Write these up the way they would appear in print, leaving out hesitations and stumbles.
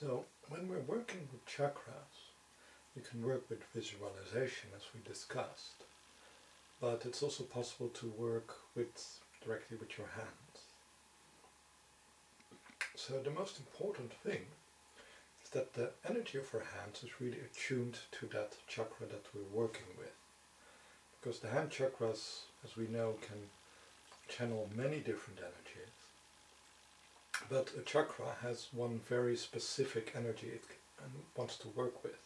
So when we're working with chakras, you can work with visualization as we discussed, but it's also possible to work directly with your hands. So the most important thing is that the energy of our hands is really attuned to that chakra that we're working with. Because the hand chakras, as we know, can channel many different energies. But a chakra has one very specific energy it wants to work with.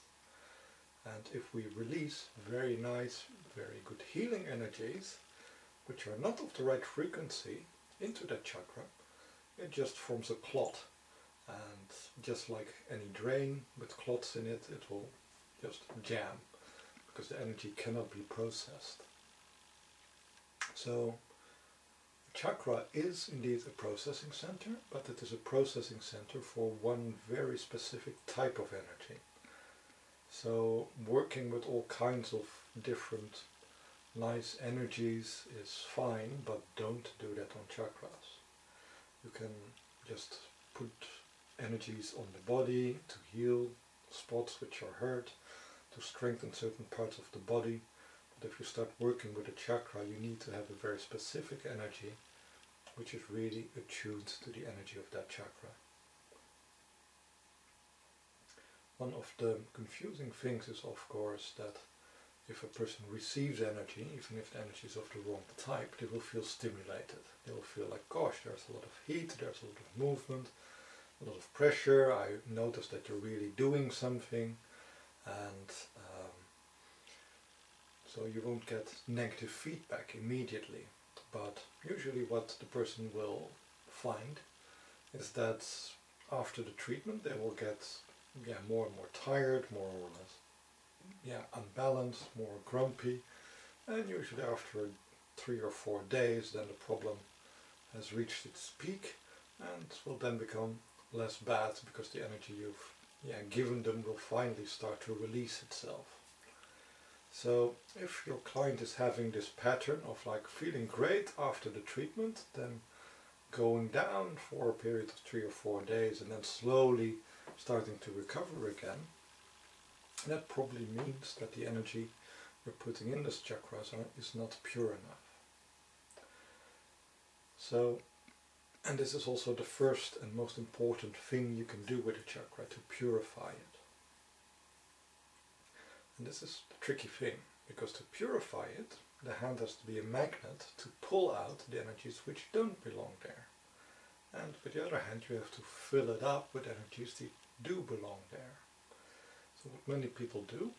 And if we release very nice, very good healing energies, which are not of the right frequency, into that chakra, it just forms a clot. And just like any drain with clots in it, it will just jam, because the energy cannot be processed. So, chakra is indeed a processing center, but it is a processing center for one very specific type of energy. So working with all kinds of different nice energies is fine, but don't do that on chakras. You can just put energies on the body to heal spots which are hurt, to strengthen certain parts of the body. But if you start working with a chakra, you need to have a very specific energy which is really attuned to the energy of that chakra. One of the confusing things is, of course, that if a person receives energy, even if the energy is of the wrong type, they will feel stimulated. They will feel like, gosh, there's a lot of heat, there's a lot of movement, a lot of pressure, I notice that you're really doing something, and so you won't get negative feedback immediately. But usually what the person will find is that after the treatment they will get more and more tired, more or less unbalanced, more grumpy, and usually after 3 or 4 days then the problem has reached its peak and will then become less bad, because the energy you've given them will finally start to release itself. So if your client is having this pattern of like feeling great after the treatment, then going down for a period of 3 or 4 days and then slowly starting to recover again, that probably means that the energy you're putting in this chakras is not pure enough. So, and this is also the first and most important thing you can do with a chakra, to purify it. And this is the tricky thing, because to purify it, the hand has to be a magnet to pull out the energies which don't belong there. And with the other hand you have to fill it up with energies that do belong there. So what many people do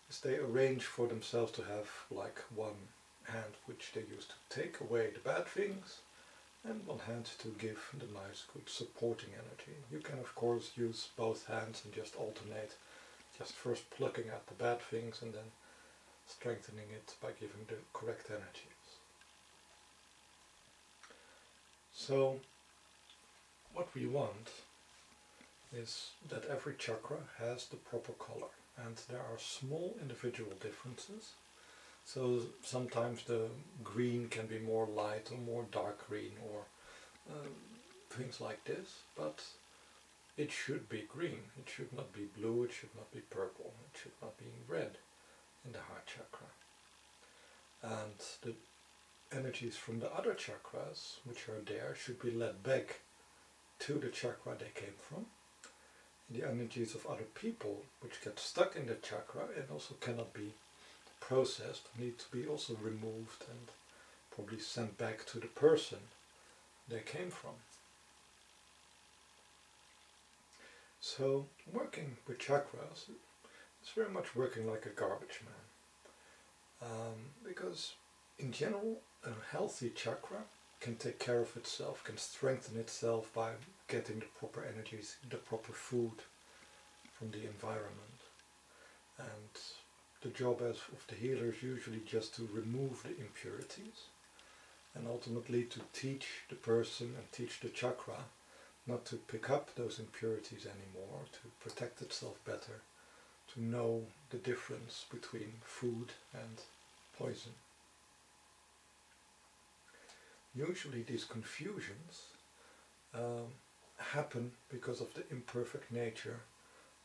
is they arrange for themselves to have like one hand which they use to take away the bad things, and one hand to give the nice good supporting energy. You can of course use both hands and just alternate, just first plucking out the bad things and then strengthening it by giving the correct energies. So what we want is that every chakra has the proper color, and there are small individual differences. So sometimes the green can be more light or more dark green, or things like this, but it should be green, it should not be blue, it should not be purple, it should not be red in the heart chakra. And the energies from the other chakras which are there should be led back to the chakra they came from. And the energies of other people which get stuck in the chakra and also cannot be processed need to be also removed and probably sent back to the person they came from. So working with chakras is very much working like a garbage man, because in general a healthy chakra can take care of itself, can strengthen itself by getting the proper energies, the proper food from the environment. And the job of the healer is usually just to remove the impurities and ultimately to teach the person and teach the chakra not to pick up those impurities anymore, to protect itself better, to know the difference between food and poison. Usually these confusions happen because of the imperfect nature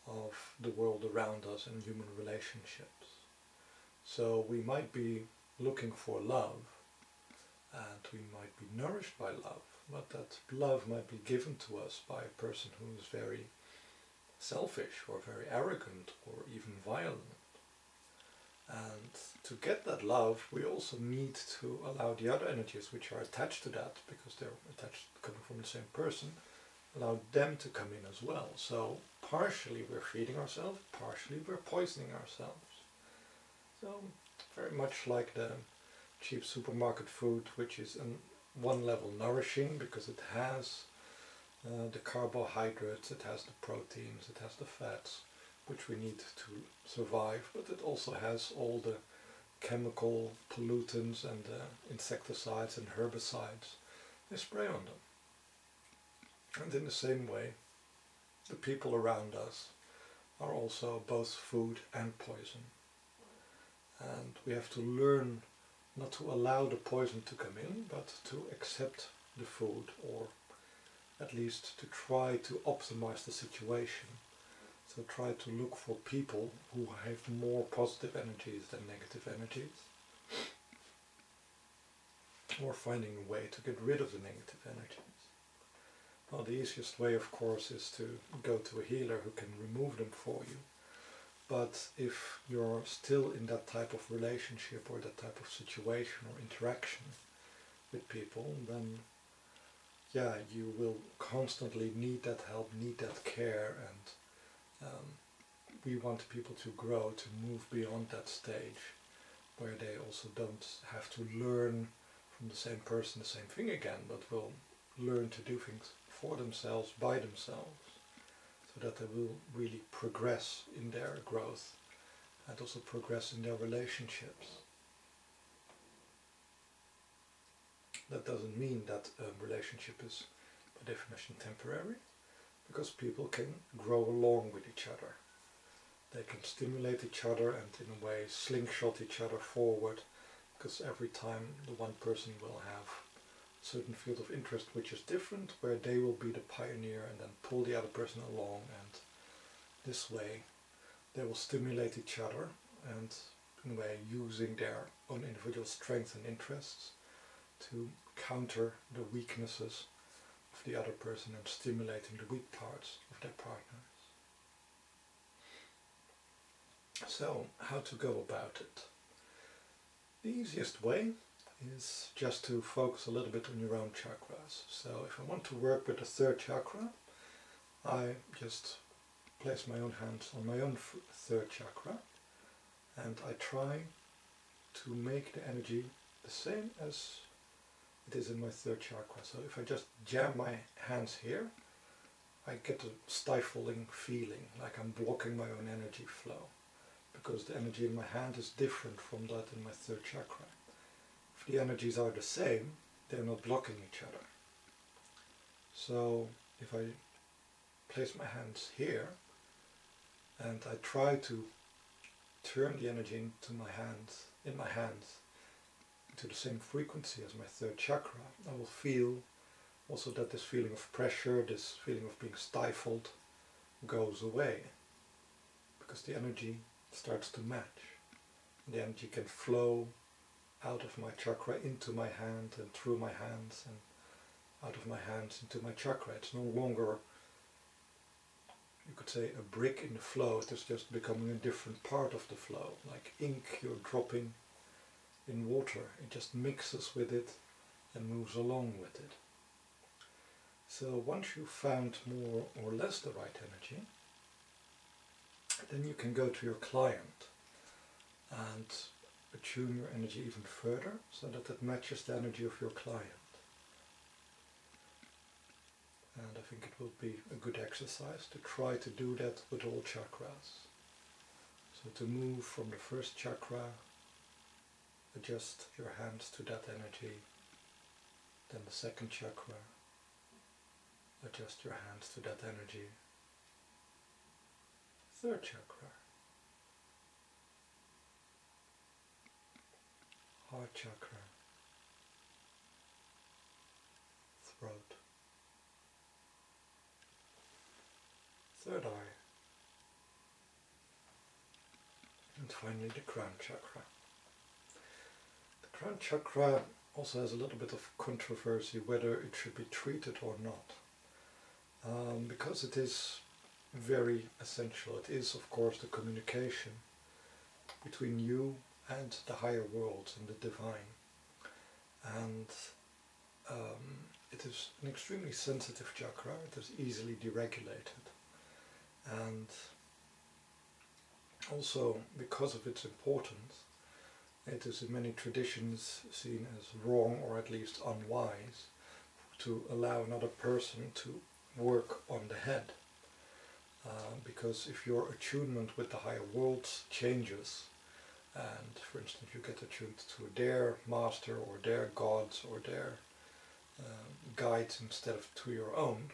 of the world around us and human relationships. So we might be looking for love, and we might be nourished by love, but that love might be given to us by a person who is very selfish or very arrogant or even violent. And to get that love, we also need to allow the other energies which are attached to that, because they're attached, coming from the same person, allow them to come in as well. So partially we're feeding ourselves, partially we're poisoning ourselves. So very much like the cheap supermarket food, which is on one level nourishing because it has the carbohydrates, it has the proteins, it has the fats, which we need to survive, but it also has all the chemical pollutants and insecticides and herbicides they spray on them. And in the same way, the people around us are also both food and poison. And we have to learn not to allow the poison to come in, but to accept the food, or at least to try to optimize the situation. So try to look for people who have more positive energies than negative energies, or finding a way to get rid of the negative energies. Well, the easiest way, of course, is to go to a healer who can remove them for you. But if you're still in that type of relationship or that type of situation or interaction with people, then yeah, you will constantly need that help, need that care, and we want people to grow, to move beyond that stage where they also don't have to learn from the same person the same thing again, but will learn to do things for themselves, by themselves, so that they will really progress in their growth and also progress in their relationships. That doesn't mean that a relationship is by definition temporary, because people can grow along with each other. They can stimulate each other and in a way slingshot each other forward, because every time the one person will have a certain field of interest which is different, where they will be the pioneer and then pull the other person along, and this way they will stimulate each other and in a way using their own individual strengths and interests to counter the weaknesses of the other person and stimulating the weak parts of their partners. So, how to go about it? The easiest way is just to focus a little bit on your own chakras. So if I want to work with the third chakra, I just place my own hands on my own third chakra, and I try to make the energy the same as it is in my third chakra. So if I just jam my hands here, I get a stifling feeling, like I'm blocking my own energy flow, because the energy in my hand is different from that in my third chakra. If the energies are the same, they're not blocking each other. So if I place my hands here and I try to turn the energy into my hands, into the same frequency as my third chakra, I will feel also that this feeling of pressure, this feeling of being stifled, goes away, because the energy starts to match. The energy can flow out of my chakra into my hand and through my hands and out of my hands into my chakra. It's no longer, you could say, a brick in the flow. It is just becoming a different part of the flow, like ink you're dropping in water. It just mixes with it and moves along with it. So once you've found more or less the right energy, then you can go to your client and attune your energy even further so that it matches the energy of your client. And I think it will be a good exercise to try to do that with all chakras. So to move from the first chakra, adjust your hands to that energy, then the second chakra, adjust your hands to that energy, third chakra, heart chakra, throat, third eye, and finally the crown chakra. The crown chakra also has a little bit of controversy whether it should be treated or not, because it is very essential. It is, of course, the communication between you and the higher world and the divine, and it is an extremely sensitive chakra. It is easily deregulated, and also because of its importance, it is in many traditions seen as wrong, or at least unwise, to allow another person to work on the head. Because if your attunement with the higher worlds changes, and for instance you get attuned to their master or their gods or their guides instead of to your own,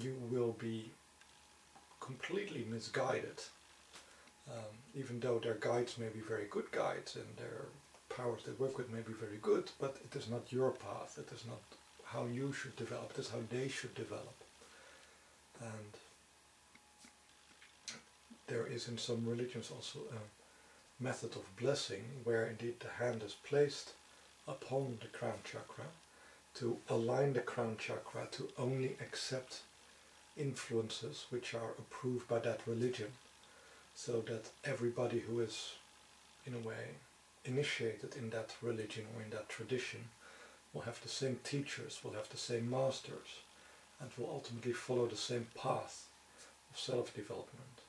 you will be completely misguided. Even though their guides may be very good guides and their powers they work with may be very good, but it is not your path, it is not how you should develop, it is how they should develop. And there is in some religions also a method of blessing where indeed the hand is placed upon the crown chakra to align the crown chakra to only accept influences which are approved by that religion, so that everybody who is in a way initiated in that religion or in that tradition will have the same teachers, will have the same masters, and will ultimately follow the same path of self-development.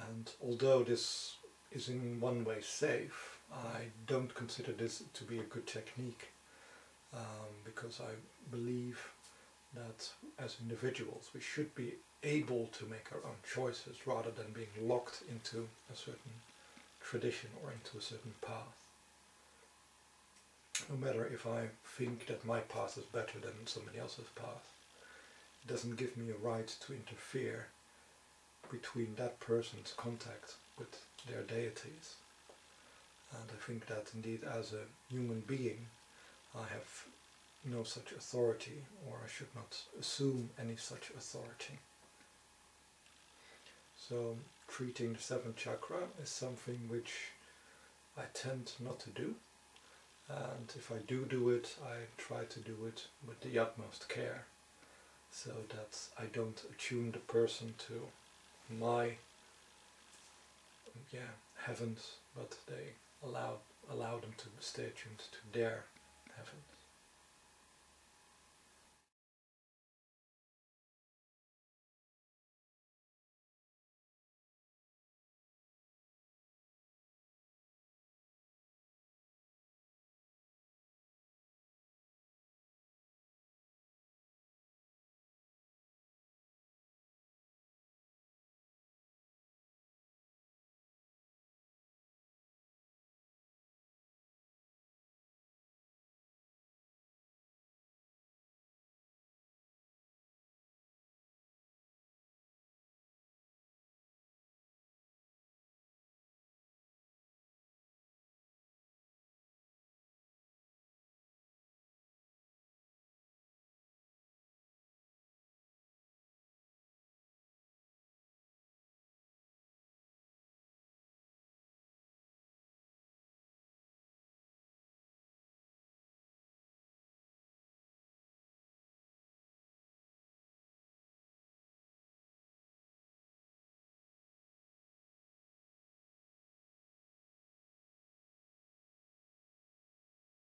And although this is in one way safe, I don't consider this to be a good technique, because I believe that as individuals we should be able to make our own choices rather than being locked into a certain tradition or into a certain path. No matter if I think that my path is better than somebody else's path, it doesn't give me a right to interfere between that person's contact with their deities. And I think that indeed as a human being I have no such authority, or I should not assume any such authority. So treating the seventh chakra is something which I tend not to do, and if I do it, I try to do it with the utmost care, so that I don't attune the person to my heavens, but they allow them to stay attuned to their